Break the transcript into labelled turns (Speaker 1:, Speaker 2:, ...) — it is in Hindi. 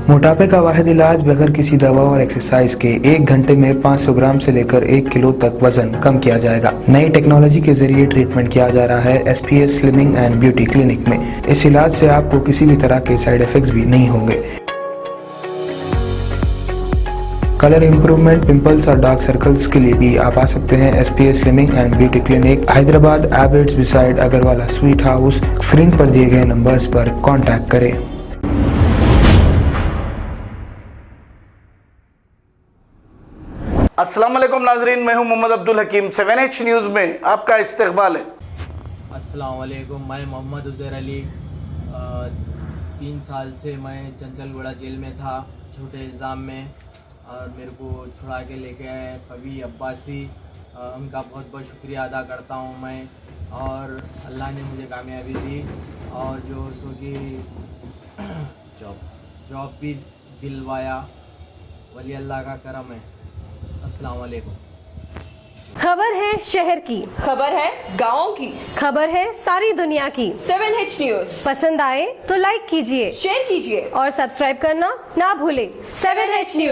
Speaker 1: मोटापे का वाहिद इलाज बगैर किसी दवा और एक्सरसाइज के 1 घंटे में 500 ग्राम से लेकर 1 किलो तक वजन कम किया जाएगा। नई टेक्नोलॉजी के जरिए ट्रीटमेंट किया जा रहा है SPS slimming and beauty clinic में। इस इलाज से आपको किसी भी तरह के साइड इफेक्ट्स भी नहीं होंगे। कलर इंप्रूवमेंट, पिंपल्स और डार्क सर्कल्स के लिए भी आप आ सकते हैं SPS slimming and beauty clinic, Hyderabad, Abids beside Agarwala sweet house. Screen पर दिए गए नंबर्स पर कॉन्टैक्ट करें।
Speaker 2: अस्सलाम वालेकुम नाजरीन, मैं हूं मोहम्मद अब्दुल हकीम। 7H न्यूज़ में आपका इस्तकबाल है।
Speaker 3: अस्सलाम वालेकुम, मैं मोहम्मद उज़ैर अली। 3 साल से मैं चंचलगुड़ा जेल में था झूठे इल्ज़ाम में, और मेरे को छुड़ा के लेके आए फवी अब्बासी। उनका बहुत बहुत शुक्रिया अदा करता हूँ मैं, और अल्लाह ने मुझे कामयाबी दी और जो सो कि जॉब भी दिलवाया। वली अल्लाह का करम है। अस्सलाम वालेकुम।
Speaker 4: खबर है शहर की,
Speaker 5: खबर है गाँव की,
Speaker 4: खबर है सारी दुनिया की।
Speaker 5: 7H न्यूज़
Speaker 4: पसंद आए तो लाइक कीजिए,
Speaker 5: शेयर कीजिए
Speaker 4: और सब्सक्राइब करना ना भूलें।
Speaker 5: 7H news.